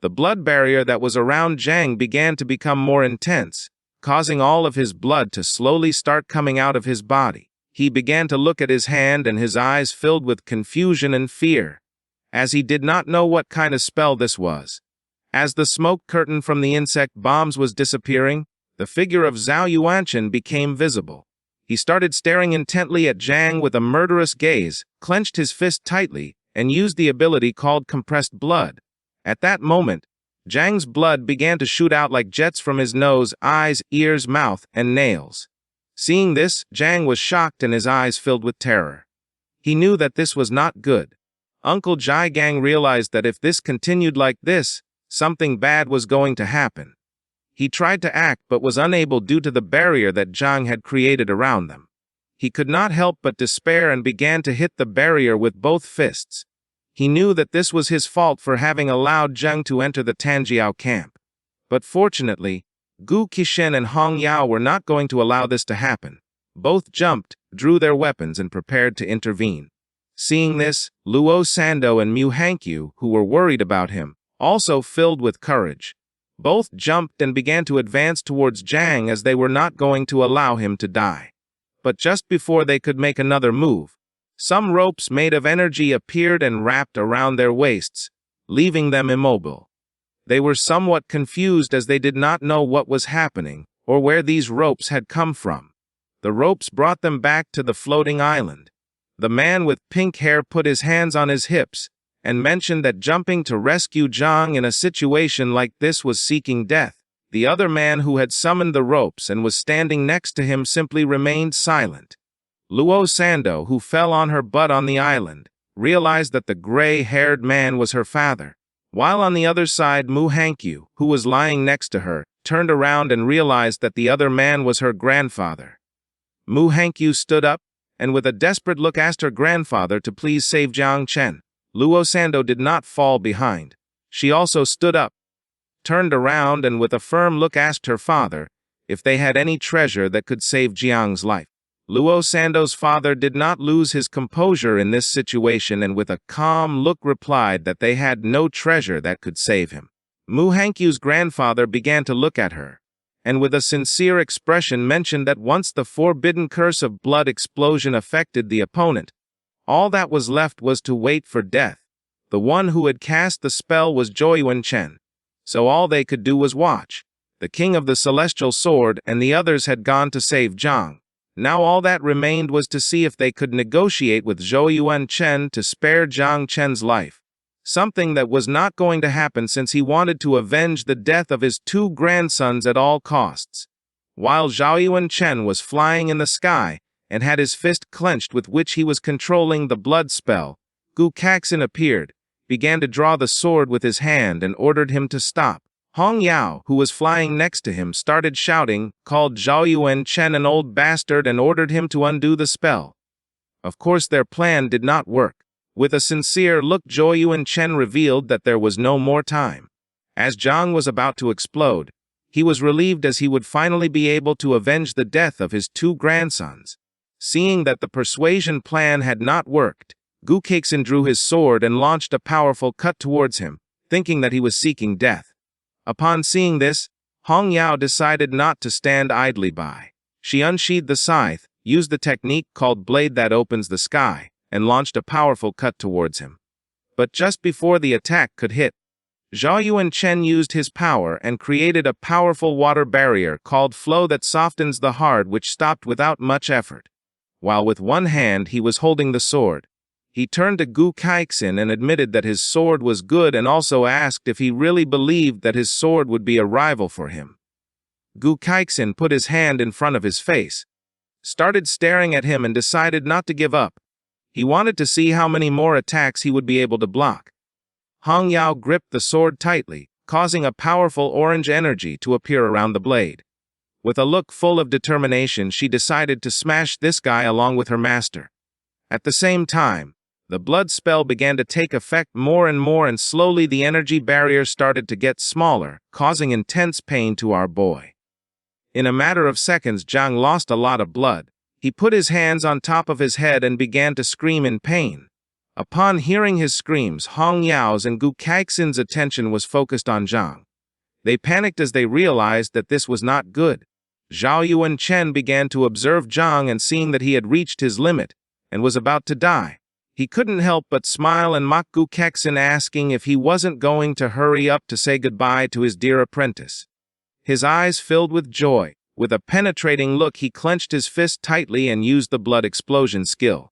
The blood barrier that was around Zhang began to become more intense, causing all of his blood to slowly start coming out of his body. He began to look at his hand and his eyes filled with confusion and fear, as he did not know what kind of spell this was. As the smoke curtain from the insect bombs was disappearing, the figure of Zhao Yuanchen became visible. He started staring intently at Zhang with a murderous gaze, clenched his fist tightly, and used the ability called compressed blood. At that moment, Zhang's blood began to shoot out like jets from his nose, eyes, ears, mouth, and nails. Seeing this, Zhang was shocked and his eyes filled with terror. He knew that this was not good. Uncle Zhai Gang realized that if this continued like this, something bad was going to happen. He tried to act but was unable due to the barrier that Zhang had created around them. He could not help but despair and began to hit the barrier with both fists. He knew that this was his fault for having allowed Zhang to enter the Tanjiao camp. But fortunately, Gu Qishen and Hong Yao were not going to allow this to happen. Both jumped, drew their weapons, and prepared to intervene. Seeing this, Luo Sando and Mu Hankyu, who were worried about him, also filled with courage. Both jumped and began to advance towards Zhang as they were not going to allow him to die. But just before they could make another move, some ropes made of energy appeared and wrapped around their waists, leaving them immobile. They were somewhat confused as they did not know what was happening or where these ropes had come from. The ropes brought them back to the floating island. The man with pink hair put his hands on his hips and mentioned that jumping to rescue Zhang in a situation like this was seeking death. The other man who had summoned the ropes and was standing next to him simply remained silent. Luo Sando, who fell on her butt on the island, realized that the gray-haired man was her father, while on the other side Mu Hankyu, who was lying next to her, turned around and realized that the other man was her grandfather. Mu Hankyu stood up and with a desperate look asked her grandfather to please save Jiang Chen. Luo Sando did not fall behind. She also stood up, turned around, and with a firm look asked her father if they had any treasure that could save Jiang's life. Luo Sando's father did not lose his composure in this situation and with a calm look replied that they had no treasure that could save him. Mu Hankyu's grandfather began to look at her, and with a sincere expression mentioned that once the forbidden curse of blood explosion affected the opponent, all that was left was to wait for death. The one who had cast the spell was Zhou Chen, so all they could do was watch. The king of the celestial sword and the others had gone to save Zhang. Now all that remained was to see if they could negotiate with Zhou Chen to spare Jiang Chen's life. Something that was not going to happen since he wanted to avenge the death of his two grandsons at all costs. While Zhou Chen was flying in the sky and had his fist clenched with which he was controlling the blood spell, Gu Kaxin appeared, began to draw the sword with his hand and ordered him to stop. Hong Yao, who was flying next to him, started shouting, called Zhou Chen an old bastard and ordered him to undo the spell. Of course their plan did not work. With a sincere look, Zhou Chen revealed that there was no more time. As Zhang was about to explode, he was relieved as he would finally be able to avenge the death of his two grandsons. Seeing that the persuasion plan had not worked, Gu Kaxin drew his sword and launched a powerful cut towards him, thinking that he was seeking death. Upon seeing this, Hong Yao decided not to stand idly by. She unsheathed the scythe, used the technique called Blade that opens the sky, and launched a powerful cut towards him. But just before the attack could hit, Zhou Chen used his power and created a powerful water barrier called Flow that softens the hard, which stopped without much effort. While with one hand he was holding the sword, he turned to Gu Kaxin and admitted that his sword was good and also asked if he really believed that his sword would be a rival for him. Gu Kaxin put his hand in front of his face, started staring at him and decided not to give up. He wanted to see how many more attacks he would be able to block. Hong Yao gripped the sword tightly, causing a powerful orange energy to appear around the blade. With a look full of determination, she decided to smash this guy along with her master. At the same time, the blood spell began to take effect more and more, and slowly the energy barrier started to get smaller, causing intense pain to our boy. In a matter of seconds, Zhang lost a lot of blood. He put his hands on top of his head and began to scream in pain. Upon hearing his screams, Hong Yao's and Gu Kaixin's attention was focused on Zhang. They panicked as they realized that this was not good. Zhao Yuan Chen began to observe Zhang, and seeing that he had reached his limit and was about to die, he couldn't help but smile and mock Gu Kaixin, asking if he wasn't going to hurry up to say goodbye to his dear apprentice. His eyes filled with joy. With a penetrating look, he clenched his fist tightly and used the blood explosion skill.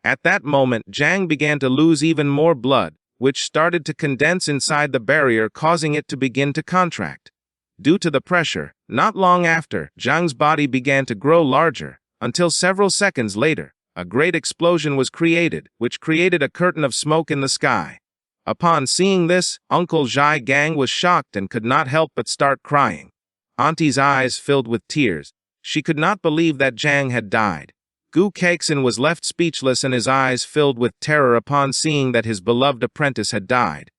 At that moment, Zhang began to lose even more blood, which started to condense inside the barrier, causing it to begin to contract. Due to the pressure, not long after, Zhang's body began to grow larger, until several seconds later, a great explosion was created, which created a curtain of smoke in the sky. Upon seeing this, Uncle Zhai Gang was shocked and could not help but start crying. Auntie's eyes filled with tears. She could not believe that Zhang had died. Gu Kaixin was left speechless and his eyes filled with terror upon seeing that his beloved apprentice had died.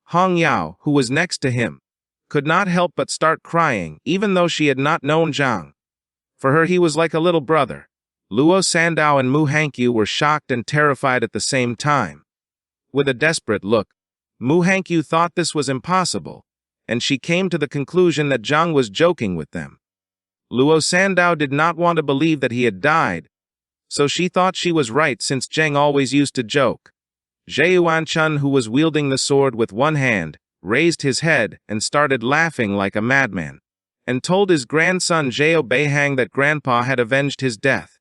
Hong Yao, who was next to him, could not help but start crying, even though she had not known Zhang. For her, he was like a little brother. Luo Sandao and Mu Hankyu were shocked and terrified at the same time. With a desperate look, Mu Hankyu thought this was impossible, and she came to the conclusion that Zhang was joking with them. Luo Sandao did not want to believe that he had died, so she thought she was right since Zhang always used to joke. Zheyuan-chun, who was wielding the sword with one hand, raised his head and started laughing like a madman, and told his grandson Zhao Beihang that Grandpa had avenged his death.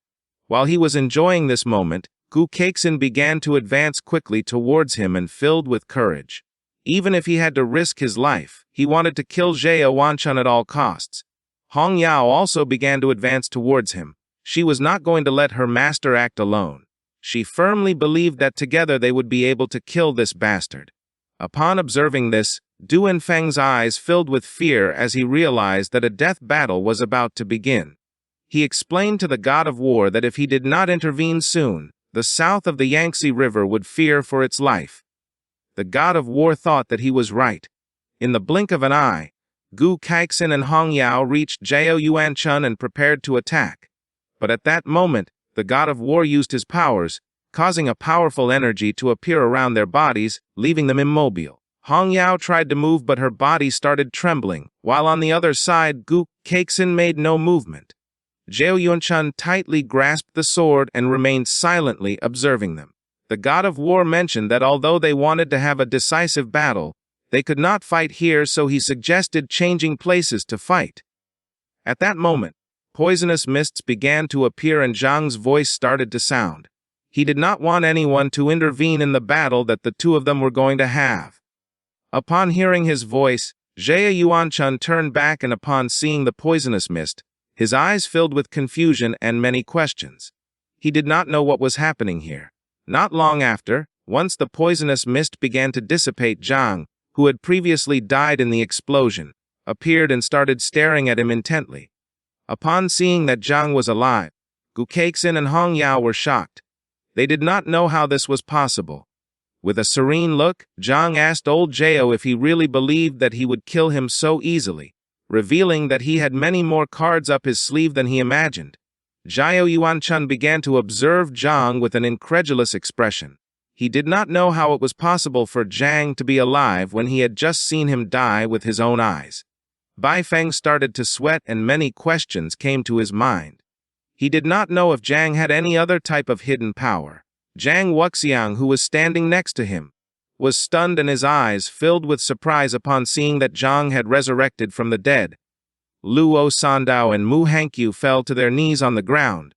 While he was enjoying this moment, Gu Kaixin began to advance quickly towards him and filled with courage. Even if he had to risk his life, he wanted to kill Zheyuan-chun at all costs. Hong Yao also began to advance towards him. She was not going to let her master act alone. She firmly believed that together they would be able to kill this bastard. Upon observing this, Du Wenfeng's eyes filled with fear as he realized that a death battle was about to begin. He explained to the god of war that if he did not intervene soon, the south of the Yangtze River would fear for its life. The god of war thought that he was right. In the blink of an eye, Gu Kaixin and Hong Yao reached Zheyuan-chun and prepared to attack. But at that moment, the god of war used his powers, causing a powerful energy to appear around their bodies, leaving them immobile. Hong Yao tried to move, but her body started trembling, while on the other side, Gu Kaixin made no movement. Zheyuan-chun tightly grasped the sword and remained silently observing them. The god of war mentioned that although they wanted to have a decisive battle, they could not fight here, so he suggested changing places to fight. At that moment, poisonous mists began to appear and Zhang's voice started to sound. He did not want anyone to intervene in the battle that the two of them were going to have. Upon hearing his voice, Zheyuan-chun turned back, and upon seeing the poisonous mist, his eyes filled with confusion and many questions. He did not know what was happening here. Not long after, once the poisonous mist began to dissipate, Zhang, who had previously died in the explosion, appeared and started staring at him intently. Upon seeing that Zhang was alive, Gu Kaixin and Hong Yao were shocked. They did not know how this was possible. With a serene look, Zhang asked old Zhao if he really believed that he would kill him so easily, revealing that he had many more cards up his sleeve than he imagined. Zheyuan-chun began to observe Zhang with an incredulous expression. He did not know how it was possible for Zhang to be alive when he had just seen him die with his own eyes. Beifeng started to sweat and many questions came to his mind. He did not know if Zhang had any other type of hidden power. Zhang Wuxiang, who was standing next to him, was stunned and his eyes filled with surprise upon seeing that Zhang had resurrected from the dead. Luo Sandao and Mu Hankyu fell to their knees on the ground,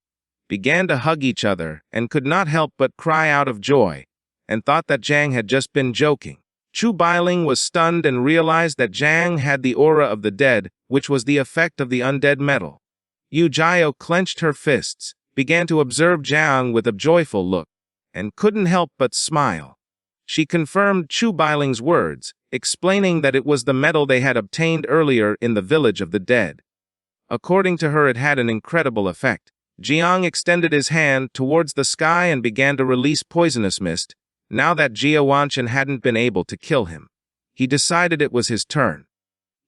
began to hug each other, and could not help but cry out of joy, and thought that Zhang had just been joking. Chu Bailing was stunned and realized that Zhang had the aura of the dead, which was the effect of the undead metal. Yu Jiao clenched her fists, began to observe Zhang with a joyful look, and couldn't help but smile. She confirmed Chu Bailing's words, explaining that it was the metal they had obtained earlier in the village of the dead. According to her, it had an incredible effect. Jiang extended his hand towards the sky and began to release poisonous mist. Now that Zheyuan-chun hadn't been able to kill him, he decided it was his turn.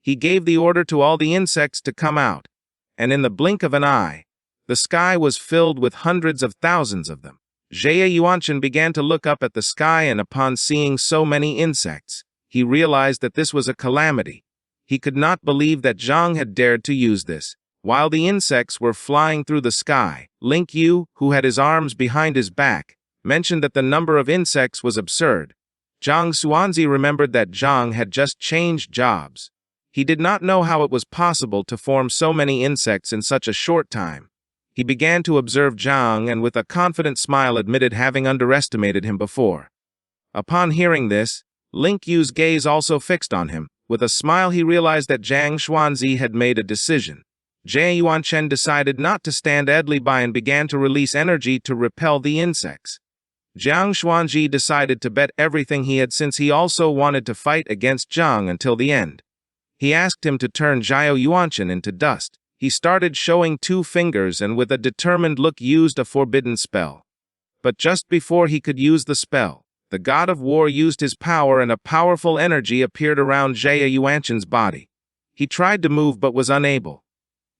He gave the order to all the insects to come out, and in the blink of an eye, the sky was filled with hundreds of thousands of them. Jie Yuanchen began to look up at the sky, and upon seeing so many insects, he realized that this was a calamity. He could not believe that Zhang had dared to use this. While the insects were flying through the sky, Link Yu, who had his arms behind his back, mentioned that the number of insects was absurd. Zhang Xuanzi remembered that Zhang had just changed jobs. He did not know how it was possible to form so many insects in such a short time. He began to observe Zhang and with a confident smile admitted having underestimated him before. Upon hearing this, Link Yu's gaze also fixed on him. With a smile he realized that Zhang Xuanzi had made a decision. Jie Yuanchen decided not to stand idly by and began to release energy to repel the insects. Zhang Xuanzi decided to bet everything he had since he also wanted to fight against Zhang until the end. He asked him to turn Jie Yuanchen into dust. He started showing 2 fingers and with a determined look used a forbidden spell. But just before he could use the spell, the god of war used his power and a powerful energy appeared around Jie Yuanchen's body. He tried to move but was unable.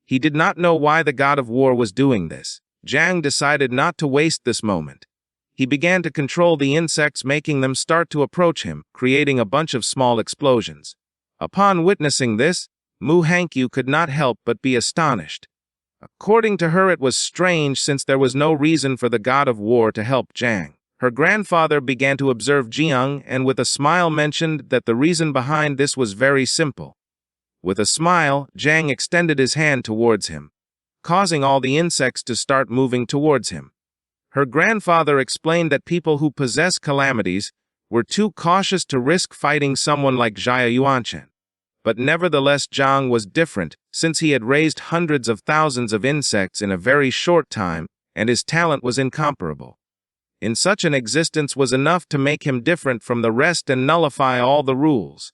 He did not know why the god of war was doing this. Zhang decided not to waste this moment. He began to control the insects, making them start to approach him, creating a bunch of small explosions. Upon witnessing this, Mu Hankyu could not help but be astonished. According to her, it was strange since there was no reason for the god of war to help Zhang. Her grandfather began to observe Jiang and with a smile mentioned that the reason behind this was very simple. With a smile, Zhang extended his hand towards him, causing all the insects to start moving towards him. Her grandfather explained that people who possess calamities were too cautious to risk fighting someone like Jie Yuanchen. But nevertheless Zhang was different, since he had raised hundreds of thousands of insects in a very short time, and his talent was incomparable. In such an existence was enough to make him different from the rest and nullify all the rules.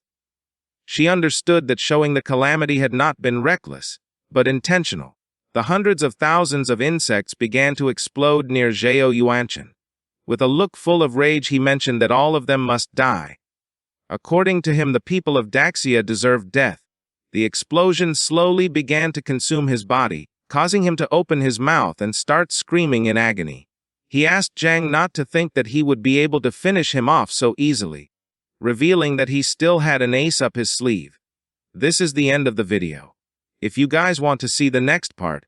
She understood that showing the calamity had not been reckless, but intentional. The hundreds of thousands of insects began to explode near Jie Yuanchen. With a look full of rage he mentioned that all of them must die. According to him, the people of Daxia deserved death. The explosion slowly began to consume his body, causing him to open his mouth and start screaming in agony. He asked Zhang not to think that he would be able to finish him off so easily, revealing that he still had an ace up his sleeve. This is the end of the video. If you guys want to see the next part,